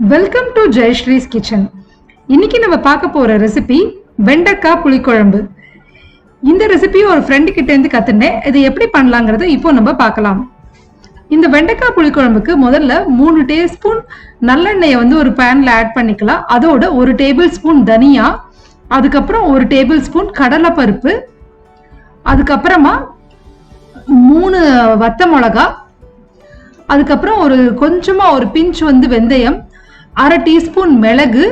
Welcome to Jayasree's kitchen. இன்னைக்கு நம்ம பார்க்க போற ரெசிபி வெண்டைக்காய் புளிக்குழம்பு. இந்த ரெசிபி ஒரு ஃப்ரெண்டு கிட்ட இருந்து கத்துனேன். இது எப்படி பண்ணலாங்கிறத இப்போ நம்ம பார்க்கலாம். இந்த வெண்டைக்காய் புளிக்குழம்புக்கு முதல்ல 3 டீஸ்பூன் நல்லெண்ணெயை வந்து ஒரு பேன்ல ஆட் பண்ணிக்கலாம். அதோட 1 டேபிள் ஸ்பூன் தனியா, அதுக்கப்புறம் 1 டேபிள் ஸ்பூன் கடலைப்பருப்பு, அதுக்கப்புறமா 3 வத்த மிளகா, அதுக்கப்புறம் கொஞ்சமா ஒரு பிஞ்ச் வந்து வெந்தயம், 1/2 டீஸ்பூன் மிளகு,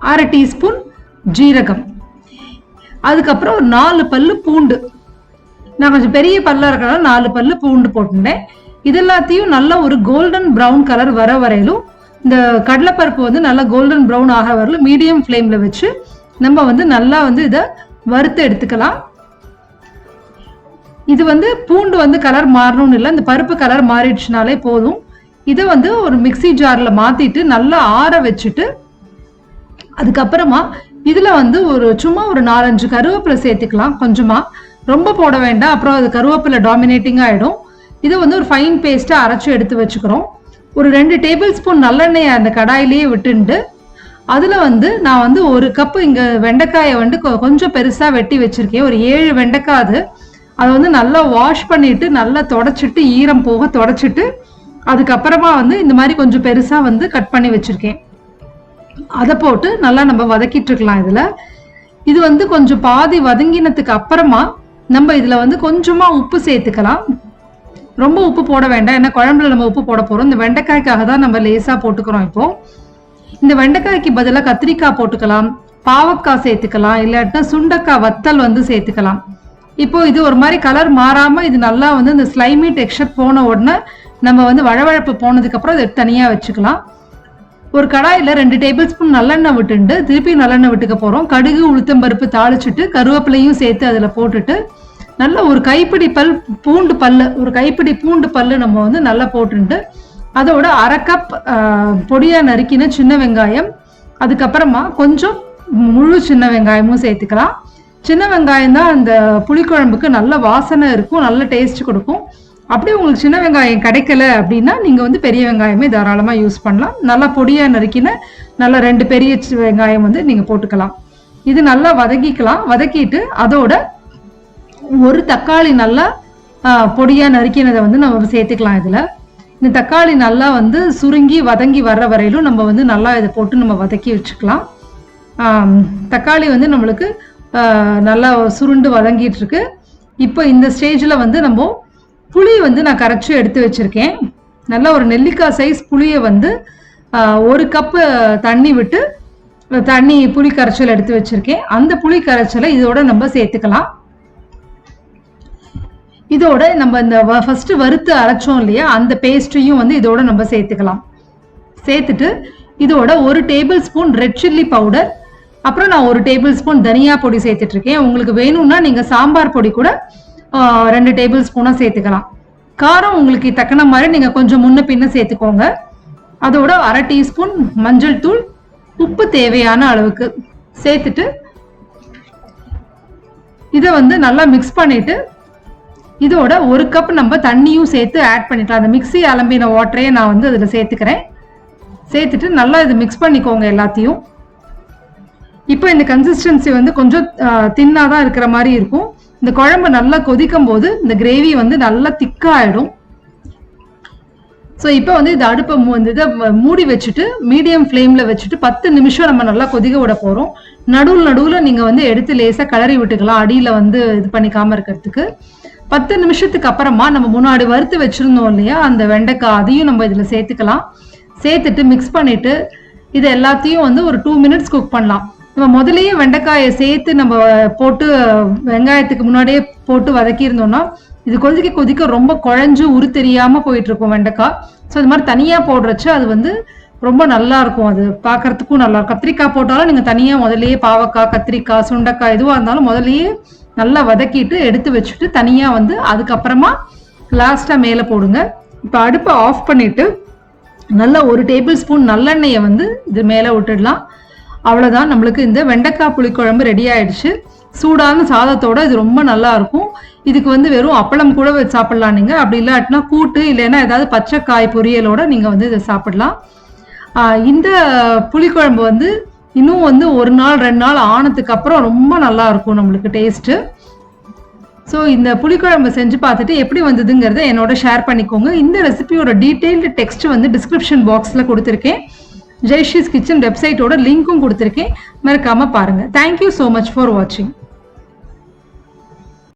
1/2 டீஸ்பூன் ஜீரகம், அதுக்கப்புறம் ஒரு 4 பல்லு பூண்டு. நான் கொஞ்சம் பெரிய பல்லா இருக்கிறதால 4 பல்லு பூண்டு போட்டுட்டேன். இது எல்லாத்தையும் நல்லா ஒரு கோல்டன் ப்ரௌன் கலர் வர வரையிலும், இந்த கடலைப்பருப்பு வந்து நல்லா கோல்டன் ப்ரௌன் ஆக வரலும் மீடியம் ஃப்ளேம்ல வச்சு நம்ம வந்து நல்லா வந்து இதை வறுத்து எடுத்துக்கலாம். இது வந்து பூண்டு வந்து கலர் மாறணும்னு இல்லை, இந்த பருப்பு கலர் மாறிடுச்சுனாலே போதும். இதை வந்து ஒரு மிக்சி ஜார்ல மாத்திட்டு நல்லா ஆற வச்சுட்டு, அதுக்கப்புறமா இதுல வந்து சும்மா ஒரு 4-5 கருவேப்பிலை சேர்த்துக்கலாம். கொஞ்சமா, ரொம்ப போட வேண்டாம், அப்புறம் அது கருவேப்பிலை டாமினேட்டிங் ஆயிடும். இதை வந்து ஒரு ஃபைன் பேஸ்டா அரைச்சு எடுத்து வச்சுக்கிறோம். ஒரு 2 டேபிள் ஸ்பூன் நல்லெண்ணெயை அந்த கடாயிலேயே விட்டுண்டு, அதுல வந்து நான் வந்து 1 கப்பு இங்க வெண்டைக்காயை வந்து கொஞ்சம் பெருசா வெட்டி வச்சிருக்கேன். ஒரு 7 வெண்டைக்காய். அதை வந்து நல்லா வாஷ் பண்ணிட்டு நல்லா தொடச்சிட்டு, ஈரம் போக தொடச்சிட்டு, அதுக்கப்புறமா வந்து இந்த மாதிரி கொஞ்சம் பெருசா வந்து கட் பண்ணி வச்சிருக்கேன். அதை போட்டு நல்லா நம்ம வதக்கிட்டு இருக்கலாம். இது வந்து கொஞ்சம் பாதி வதங்கினதுக்கு அப்புறமா நம்ம இதுல வந்து கொஞ்சமா உப்பு சேர்த்துக்கலாம். ரொம்ப உப்பு போட வேண்டாம், ஏன்னா குழம்புல நம்ம உப்பு போட போறோம். இந்த வெண்டைக்காய்க்காக தான் நம்ம லேசா போட்டுக்கிறோம். இப்போ இந்த வெண்டைக்காய்க்கு பதிலாக கத்திரிக்காய் போட்டுக்கலாம், பாவக்காய் சேர்த்துக்கலாம், இல்லாட்டினா சுண்டைக்காய் வத்தல் வந்து சேர்த்துக்கலாம். இப்போ இது ஒரு மாதிரி கலர் மாறாம இது நல்லா வந்து இந்த ஸ்லைமி டெக்ஸ்சர் போன உடனே நம்ம வந்து வழவழப்பு போனதுக்கு அப்புறம் இதை தனியா வச்சுக்கலாம். ஒரு கடாயில 2 டேபிள் ஸ்பூன் நல்லெண்ணெய் விட்டுண்டு திருப்பி நல்லெண்ணெய் விட்டுக்க போறோம். கடுகு, உளுத்தம்பருப்பு தாளிச்சுட்டு கருவேப்பிலையும் சேர்த்து அதுல போட்டுட்டு நல்ல ஒரு கைப்பிடி பூண்டு பல்லு நம்ம வந்து நல்லா போட்டுட்டு, அதோட 1/2 கப் பொடியா நறுக்கின சின்ன வெங்காயம், அதுக்கப்புறமா கொஞ்சம் முழு சின்ன வெங்காயமும் சேர்த்துக்கலாம். சின்ன வெங்காயம் தான் அந்த புளிக்குழம்புக்கு நல்ல வாசனை இருக்கும், நல்ல டேஸ்ட் கொடுக்கும். அப்படியே உங்களுக்கு சின்ன வெங்காயம் கிடைக்கல அப்படின்னா நீங்க வந்து பெரிய வெங்காயமே தாராளமா யூஸ் பண்ணலாம். நல்லா பொடியா நறுக்கின நல்லா 2 பெரிய வெங்காயம் வந்து நீங்க போட்டுக்கலாம். இது நல்லா வதக்கிக்கலாம். வதக்கிட்டு அதோட 1 தக்காளி நல்லா பொடியா நறுக்கினதை வந்து நம்ம சேர்த்துக்கலாம். இதுல இந்த தக்காளி நல்லா வந்து சுருங்கி வதங்கி வர்ற வரையிலும் நம்ம வந்து நல்லா இதை போட்டு நம்ம வதக்கி வச்சுக்கலாம். தக்காளி வந்து நம்மளுக்கு நல்லா சுருண்டு வதங்கிட்டு இருக்கு. இப்போ இந்த ஸ்டேஜ்ல வந்து நம்ம புளி வந்து நான் கரைச்சி எடுத்து வச்சிருக்கேன். நல்லா ஒரு நெல்லிக்காய் சைஸ் புளியை வந்து 1 கப்பு தண்ணி விட்டு புளி கரைச்சல் எடுத்து வச்சிருக்கேன். அந்த புளி கரைச்சலை இதோட நம்ம சேர்த்துக்கலாம். இதோட நம்ம இந்த ஃபர்ஸ்ட் வறுத்து அரைச்சோம் இல்லையா, அந்த பேஸ்ட்டையும் வந்து இதோட நம்ம சேர்த்துக்கலாம். சேர்த்துட்டு இதோட 1 table spoon red chilli powder, அப்புறம் நான் 1 டேபிள் ஸ்பூன் தனியா பொடி சேர்த்துட்டு இருக்கேன். உங்களுக்கு வேணும்னா நீங்க சாம்பார் பொடி கூட 2 டேபிள் ஸ்பூனா சேர்த்துக்கலாம். காரம் உங்களுக்கு தக்கன மாதிரி நீங்க கொஞ்சம் முன்ன பின்ன சேர்த்துக்கோங்க. அதோட 1/2 டீஸ்பூன் மஞ்சள் தூள், உப்பு தேவையான அளவுக்கு சேர்த்துட்டு இதை வந்து நல்லா மிக்ஸ் பண்ணிட்டு, இதோட 1 கப் நம்ம தண்ணியும் சேர்த்து ஆட் பண்ணிக்கலாம். அந்த மிக்ஸி அலம்பின வாட்டரையே நான் வந்து அதுல சேர்த்துக்கிறேன். சேர்த்துட்டு நல்லா இது மிக்ஸ் பண்ணிக்கோங்க எல்லாத்தையும். இப்போ இந்த கன்சிஸ்டன்சி வந்து கொஞ்சம் தின்னாதான் இருக்கிற மாதிரி இருக்கும். இந்த குழம்பு நல்லா கொதிக்கும் போது இந்த கிரேவி வந்து நல்லா திக்கா ஆயிடும். ஸோ இப்போ வந்து இந்த அடுப்பை இதை மூடி வச்சுட்டு மீடியம் ஃப்ளேம்ல வச்சுட்டு 10 நிமிஷம் நம்ம நல்லா கொதிக்க விட போறோம். நடுவில் நீங்க வந்து எடுத்து லேசா கிளறி விட்டுக்கலாம், அடியில வந்து இது பண்ணிக்காம இருக்கிறதுக்கு. 10 நிமிஷத்துக்கு அப்புறமா நம்ம முன்னாடி வறுத்து வச்சிருந்தோம் இல்லையா அந்த வெண்டைக்காய், அதையும் நம்ம இதுல சேர்த்துக்கலாம். சேர்த்துட்டு மிக்ஸ் பண்ணிட்டு இது எல்லாத்தையும் வந்து ஒரு 2 மினிட்ஸ் குக் பண்ணலாம். நம்ம முதலையே வெண்டைக்காயை சேர்த்து நம்ம போட்டு வெங்காயத்துக்கு முன்னாடியே போட்டு வதக்கி இருந்தோம்னா இது கொதிக்க ரொம்ப குழஞ்சு தெரியாம போயிட்டு இருக்கும் வெண்டைக்காய். ஸோ இது மாதிரி தனியா போடுறச்சு அது வந்து ரொம்ப நல்லா இருக்கும், அது பார்க்கறதுக்கும் நல்லா இருக்கும். கத்திரிக்காய் போட்டாலும் நீங்க தனியா முதலையே பாவக்காய், கத்திரிக்காய், சுண்டைக்காய் எதுவாக இருந்தாலும் முதலையே நல்லா வதக்கிட்டு எடுத்து வச்சுட்டு தனியா வந்து அதுக்கப்புறமா லாஸ்டா மேலே போடுங்க. இப்போ அடுப்பை ஆஃப் பண்ணிட்டு நல்லா 1 டேபிள் ஸ்பூன் நல்லெண்ணெயை வந்து இது மேலே விட்டுடலாம். அவ்வளவுதான், நம்மளுக்கு இந்த வெண்டைக்காய் புளிக்குழம்பு ரெடி ஆயிடுச்சு. சூடான சாதத்தோட இது ரொம்ப நல்லா இருக்கும். இதுக்கு வந்து வெறும் அப்பளம் கூட வச்சு சாப்பிடலாம் நீங்க. அப்படி இல்லாட்டினா கூட்டு இல்லைன்னா ஏதாவது பச்சை காய் பொரியலோட நீங்க வந்து இதை சாப்பிடலாம். இந்த புளிக்குழம்பு வந்து இன்னும் வந்து 1 நாள் 2 நாள் ஆனதுக்கு அப்புறம் ரொம்ப நல்லா இருக்கும் நம்மளுக்கு டேஸ்ட்டு. ஸோ இந்த புளிக்குழம்பு செஞ்சு பார்த்துட்டு எப்படி வந்ததுங்கிறத என்னோட ஷேர் பண்ணிக்கோங்க. இந்த ரெசிபியோட டீட்டெயில்டு டெக்ஸ்ட் வந்து டிஸ்கிரிப்ஷன் பாக்ஸில் கொடுத்துருக்கேன். ஜெயஸ்ரீஸ் கிச்சன் வெப்சைட்டோட லிங்க்கும் கொடுத்துருக்கேன், மறக்காமல் பாருங்கள். தேங்க்யூ ஸோ மச் ஃபார் வாட்சிங்.